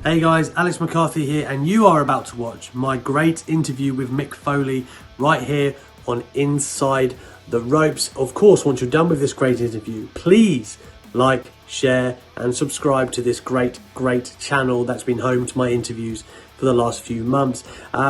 Hey guys, Alex McCarthy here, and you are about to watch my great interview with Mick Foley right here on Inside the Ropes. Of course, once you're done with this great interview, please like, share, and subscribe to this great channel that's been home to my interviews for the last few months.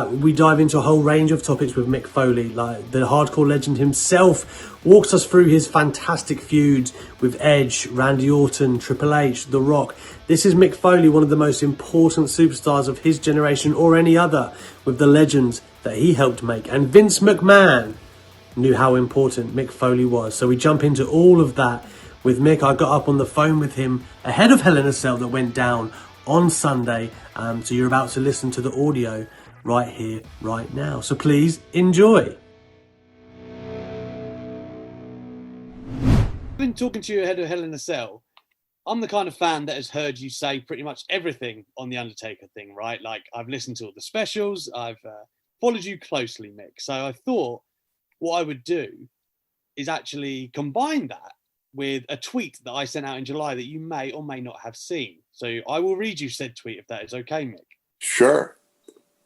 We dive into a whole range of topics with Mick Foley, like the hardcore legend himself walks us through his fantastic feuds with Edge, Randy Orton, Triple H, The Rock. This is Mick Foley, one of the most important superstars of his generation or any other, with the legends that he helped make. And Vince McMahon knew how important Mick Foley was. So we jump into all of that with Mick. I got up on the phone with him ahead of Hell in a Cell that went down on Sunday. So you're about to listen to the audio right here, right now. So please enjoy. I've been talking to you ahead of Hell in a Cell. I'm the kind of fan that has heard you say pretty much everything on the Undertaker thing, right? Like, I've listened to all the specials. I've followed you closely, Mick. So I thought what I would do is actually combine that with a tweet that I sent out in July that you may or may not have seen. So I will read you said tweet if that is okay, Mick. Sure.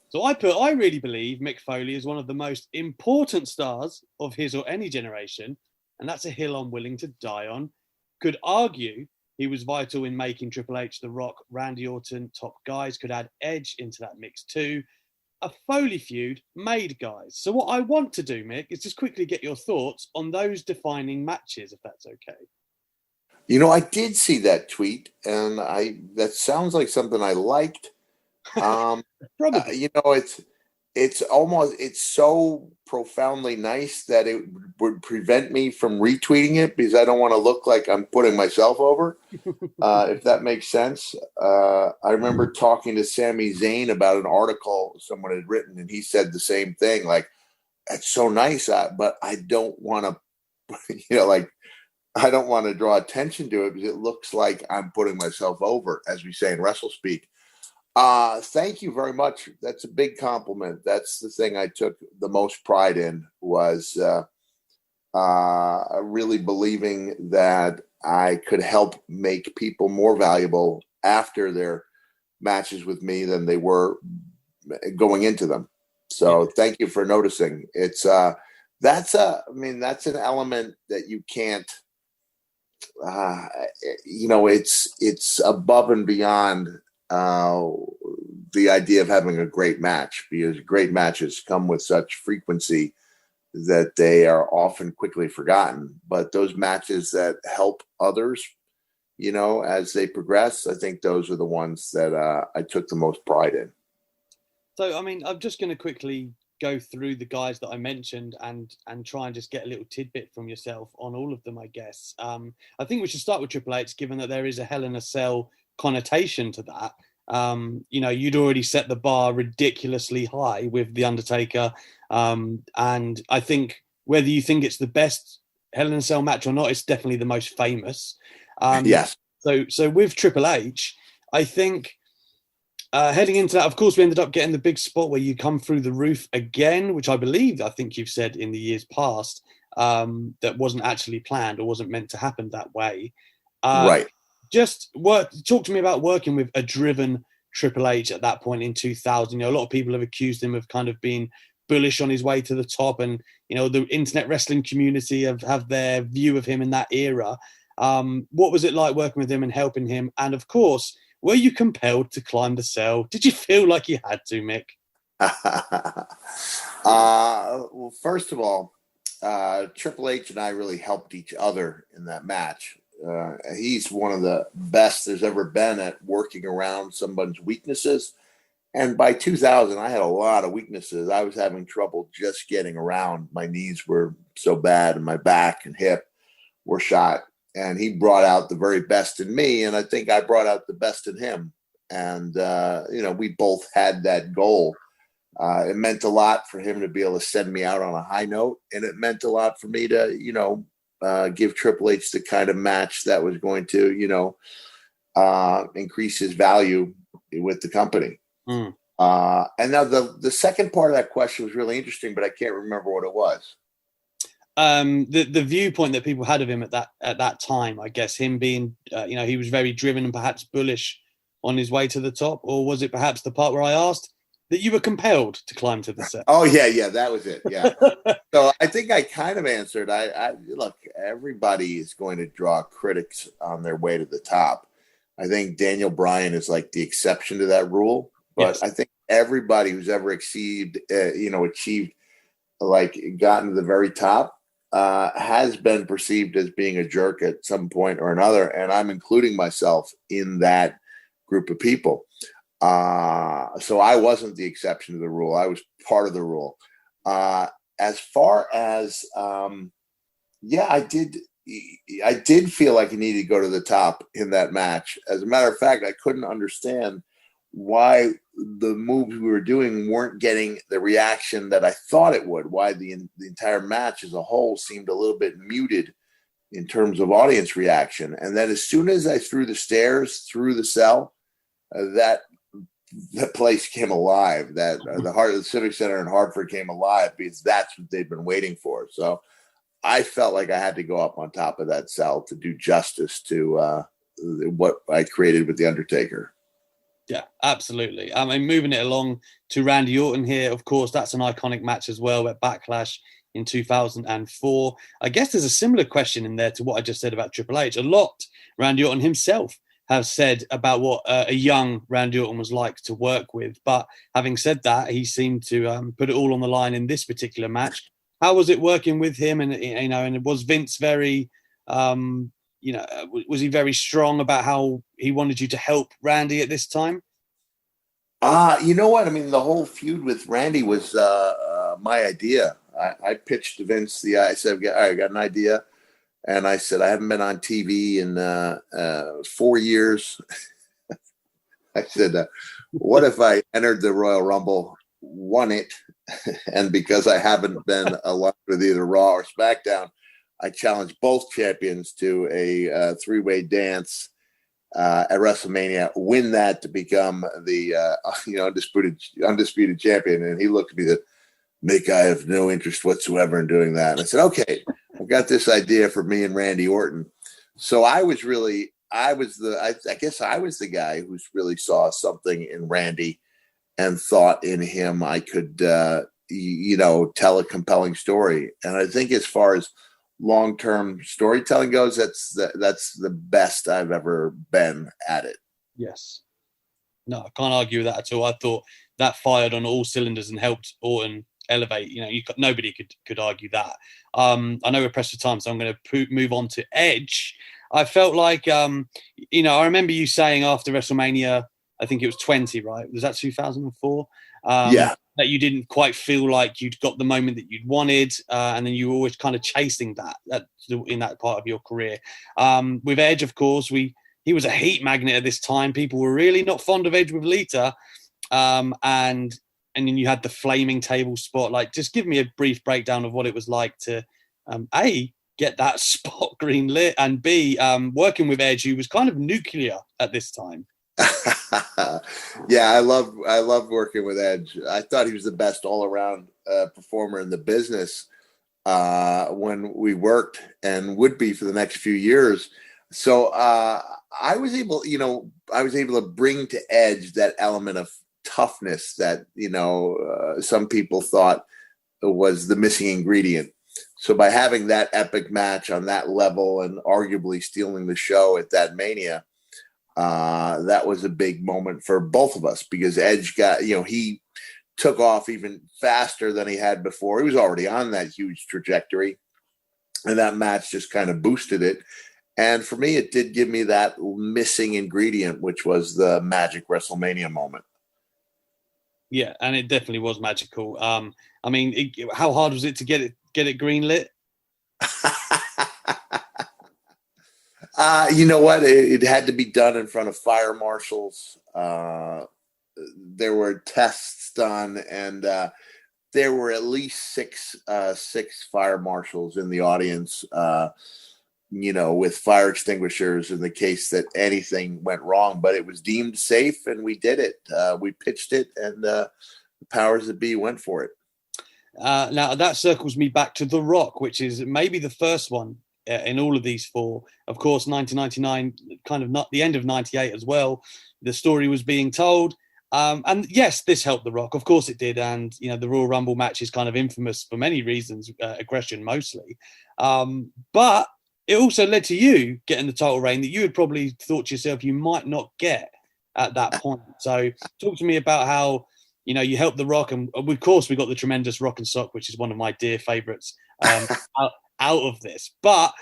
So I really believe Mick Foley is one of the most important stars of his or any generation, and that's a hill I'm willing to die on. Could argue he was vital in making Triple H, The Rock, Randy Orton top guys. Could add Edge into that mix too. A Foley feud made guys. So what I want to do, Mick, is just quickly get your thoughts on those defining matches, if that's okay. You know, I did see that tweet, and that sounds like something I liked. Probably. It's so profoundly nice that it would prevent me from retweeting it because I don't want to look like I'm putting myself over, if that makes sense. I remember talking to Sami Zayn about an article someone had written, and he said the same thing, like, that's so nice, but I don't want to, I don't want to draw attention to it because it looks like I'm putting myself over, as we say in wrestle speak. Thank you very much. That's a big compliment. That's the thing I took the most pride in, was really believing that I could help make people more valuable after their matches with me than they were going into them. So thank you for noticing. That's an element that you can't, it's above and beyond the idea of having a great match, because great matches come with such frequency that they are often quickly forgotten. But those matches that help others, as they progress, I think those are the ones that I took the most pride in. So, I'm just going to quickly go through the guys that I mentioned and try and just get a little tidbit from yourself on all of them, I guess. I think we should start with Triple H, given that there is a Hell in a Cell connotation to that. You'd already set the bar ridiculously high with The Undertaker. And I think whether you think it's the best Hell in a Cell match or not, it's definitely the most famous. Yes. So with Triple H, I think heading into that, of course, we ended up getting the big spot where you come through the roof again, which I think you've said in the years past, that wasn't actually planned or wasn't meant to happen that way. Right. Talk to me about working with a driven Triple H at that point in 2000. A lot of people have accused him of kind of being bullish on his way to the top, and the internet wrestling community have their view of him in that era. What was it like working with him and helping him? And of course, were you compelled to climb the cell? Did you feel like you had to, Mick? Well, first of all, Triple H and I really helped each other in that match. He's one of the best there's ever been at working around someone's weaknesses. And by 2000, I had a lot of weaknesses. I was having trouble just getting around. My knees were so bad, and my back and hip were shot. And he brought out the very best in me, and I think I brought out the best in him. And, we both had that goal. It meant a lot for him to be able to send me out on a high note, and it meant a lot for me to, give Triple H the kind of match that was going to, increase his value with the company. And now the second part of that question was really interesting, but I can't remember what it was. The viewpoint that people had of him at that time, I guess, him being, he was very driven and perhaps bullish on his way to the top? Or was it perhaps the part where I asked that you were compelled to climb to the set? Oh, yeah, that was it. Yeah. So I think I kind of answered. I look, everybody is going to draw critics on their way to the top. I think Daniel Bryan is like the exception to that rule. But Yes. I think everybody who's ever achieved, like gotten to the very top, has been perceived as being a jerk at some point or another. And I'm including myself in that group of people. So I wasn't the exception to the rule. I was part of the rule. As far as, I did feel like he needed to go to the top in that match. As a matter of fact, I couldn't understand why the moves we were doing weren't getting the reaction that I thought it would, why the entire match as a whole seemed a little bit muted in terms of audience reaction. And then as soon as I threw the stairs through the cell, that place came alive. That the Civic Center in Hartford came alive because that's what they'd been waiting for. So I felt like I had to go up on top of that cell to do justice to what I created with The Undertaker. Yeah, absolutely. I mean, moving it along to Randy Orton here, of course, that's an iconic match as well at Backlash in 2004. I guess there's a similar question in there to what I just said about Triple H. A lot Randy Orton himself has said about what a young Randy Orton was like to work with. But having said that, he seemed to put it all on the line in this particular match. How was it working with him? And, and was Vince very, was he very strong about how he wanted you to help Randy at this time? You know what? I mean, the whole feud with Randy was my idea. I pitched to Vince I said, I got an idea. And I said, I haven't been on TV in 4 years. I said, what if I entered the Royal Rumble, won it, and because I haven't been aligned with either Raw or SmackDown, I challenged both champions to a three-way dance at WrestleMania, win that to become the undisputed champion. And he looked at me and said, Mick, I have no interest whatsoever in doing that. And I said, okay, I've got this idea for me and Randy Orton. So I guess I was the guy who really saw something in Randy and thought in him I could, tell a compelling story. And I think as far as long-term storytelling goes, that's the best I've ever been at it. Yes. No, I can't argue with that at all. I thought that fired on all cylinders and helped Orton elevate. Nobody could argue that. I know we're pressed for time, so I'm going to move on to Edge. I felt like, I remember you saying after WrestleMania, I think it was 20, right? Was that 2004? Yeah. That you didn't quite feel like you'd got the moment that you'd wanted, and then you were always kind of chasing that in that part of your career. With Edge, of course, he was a heat magnet at this time. People were really not fond of Edge with Lita, and then you had the flaming table spot. Like, just give me a brief breakdown of what it was like to A, get that spot green lit, and B, working with Edge, who was kind of nuclear at this time. Yeah, I love working with Edge. I thought he was the best all-around performer in the business when we worked, and would be for the next few years. So I was able to bring to Edge that element of toughness that some people thought was the missing ingredient. So by having that epic match on that level and arguably stealing the show at that Mania, that was a big moment for both of us, because Edge got, he took off even faster than he had before. He was already on that huge trajectory, and that match just kind of boosted it. And for me, it did give me that missing ingredient, which was the magic WrestleMania moment. Yeah, and it definitely was magical. How hard was it to get it greenlit? You know what? It had to be done in front of fire marshals. There were tests done, and there were at least six fire marshals in the audience, with fire extinguishers in the case that anything went wrong. But it was deemed safe, and we did it. We pitched it, and the powers that be went for it. Now, that circles me back to The Rock, which is maybe the first one in all of these four. Of course, 1999, kind of not the end of 98 as well. The story was being told. And yes, this helped The Rock. Of course it did. And, the Royal Rumble match is kind of infamous for many reasons, aggression mostly. But it also led to you getting the title reign that you had probably thought to yourself you might not get at that point. So talk to me about how, you helped The Rock. And of course, we got the tremendous Rock and Sock, which is one of my dear favourites out of this. But,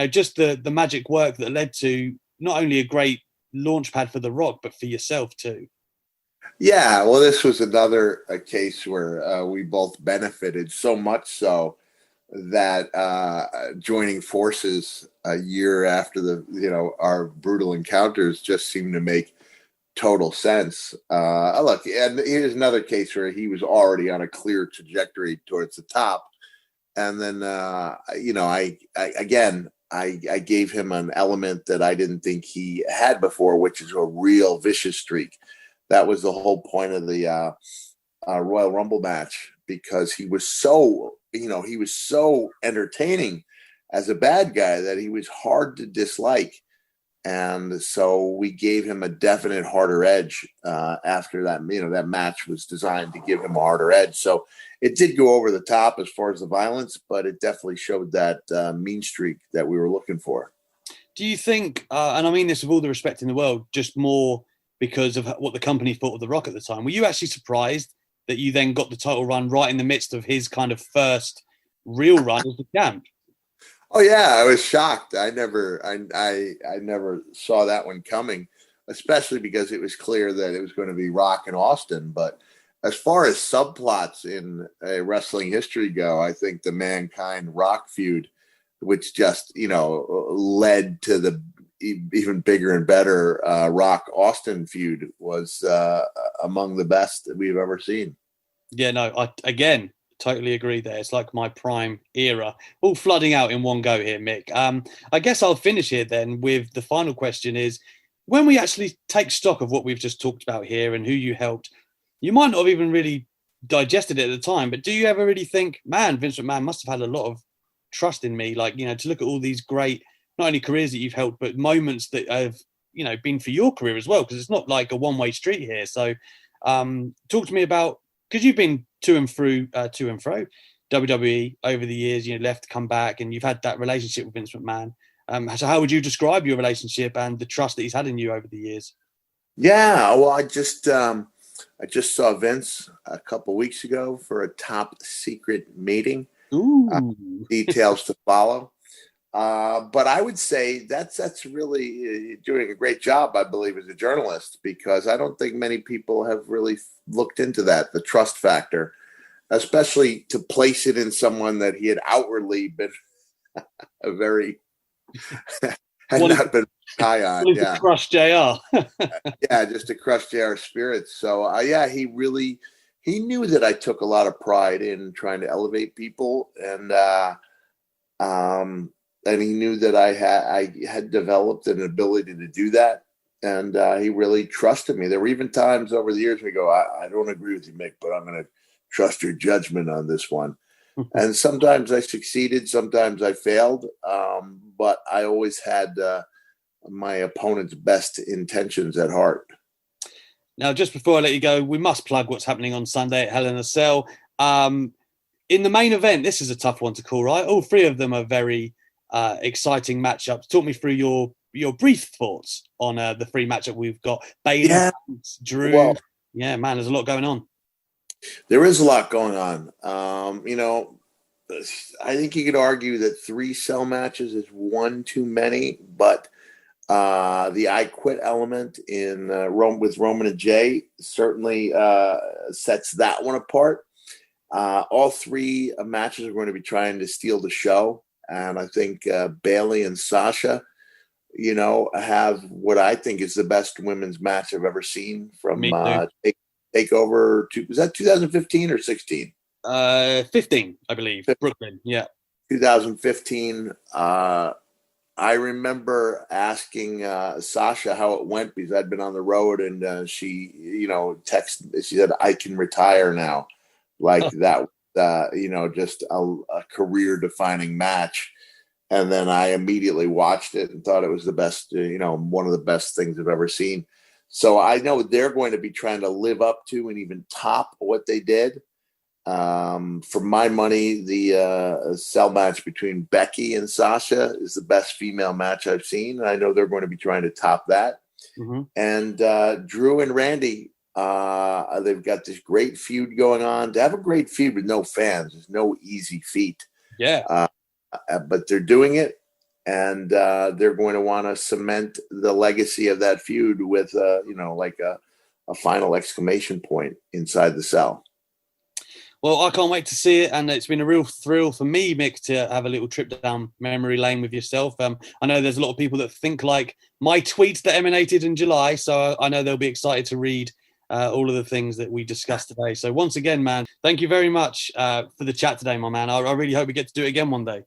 just the magic work that led to not only a great launch pad for The Rock, but for yourself too. Yeah, well, this was another case where we both benefited, so much so that joining forces a year after our brutal encounters just seemed to make total sense. Look, and here's another case where he was already on a clear trajectory towards the top, and then I gave him an element that I didn't think he had before, which is a real vicious streak. That was the whole point of the Royal Rumble match, because he was so entertaining as a bad guy that he was hard to dislike. And so we gave him a definite harder edge after that. That match was designed to give him a harder edge. So it did go over the top as far as the violence, but it definitely showed that mean streak that we were looking for. Do you think, and I mean this with all the respect in the world, just more because of what the company thought of The Rock at the time, were you actually surprised that you then got the title run right in the midst of his kind of first real run as the champ? Oh yeah, I was shocked. I never saw that one coming, especially because it was clear that it was going to be Rock and Austin. But as far as subplots in wrestling history go, I think the Mankind Rock feud, which just led to the even bigger and better Rock Austin feud, was among the best that we've ever seen. Yeah, no, I again totally agree there. It's like my prime era, all flooding out in one go here, Mick. I guess I'll finish here then with the final question is, when we actually take stock of what we've just talked about here and who you helped, you might not have even really digested it at the time, but do you ever really think, man, Vince McMahon must have had a lot of trust in me, like, to look at all these great, not only careers that you've helped, but moments that have, been for your career as well, because it's not like a one-way street here. So talk to me about, because you've been to and fro WWE over the years, left, come back, and you've had that relationship with Vince McMahon. So how would you describe your relationship and the trust that he's had in you over the years? Yeah, well, I just saw Vince a couple weeks ago for a top secret meeting. Ooh. Details to follow. But I would say that's really doing a great job, I believe, as a journalist, because I don't think many people have really looked into that, the trust factor, especially to place it in someone that he had outwardly been a very not been high on. Yeah, to crush JR. Yeah, just to crush JR's spirits. So he knew that I took a lot of pride in trying to elevate people, and he knew that I had developed an ability to do that, and he really trusted me. There were even times over the years we go, I don't agree with you, Mick, but I'm going to trust your judgment on this one. And sometimes I succeeded, sometimes I failed, but I always had my opponent's best intentions at heart. Now, just before I let you go, we must plug what's happening on Sunday at Hell in a Cell. In the main event, this is a tough one to call, right? All three of them are very exciting matchups. Talk me through your brief thoughts on the three matchup we've got. Bayley, Drew. Well, yeah, man, there's a lot going on. There is a lot going on. I think you could argue that 3 cell matches is one too many, but the I Quit element in with Roman and Jay certainly sets that one apart. All 3 matches are going to be trying to steal the show. And I think Bayley and Sasha, have what I think is the best women's match I've ever seen from Takeover. Was that 2015 or 16? 15, I believe. Brooklyn, yeah. 2015. I remember asking Sasha how it went, because I'd been on the road, and she, texted. She said, "I can retire now." Like that, just a career-defining match. And then I immediately watched it and thought it was the best, one of the best things I've ever seen. So I know they're going to be trying to live up to and even top what they did. For my money, the cell match between Becky and Sasha is the best female match I've seen. And I know they're going to be trying to top that. Mm-hmm. And Drew and Randy, they've got this great feud going on. To have a great feud with no fans is no easy feat. Yeah. But they're doing it, and they're going to want to cement the legacy of that feud with, like a final exclamation point inside the cell. Well, I can't wait to see it, and it's been a real thrill for me, Mick, to have a little trip down memory lane with yourself. I know there's a lot of people that think like my tweets that emanated in July, so I know they'll be excited to read all of the things that we discussed today. So once again, man, thank you very much for the chat today, my man. I really hope we get to do it again one day.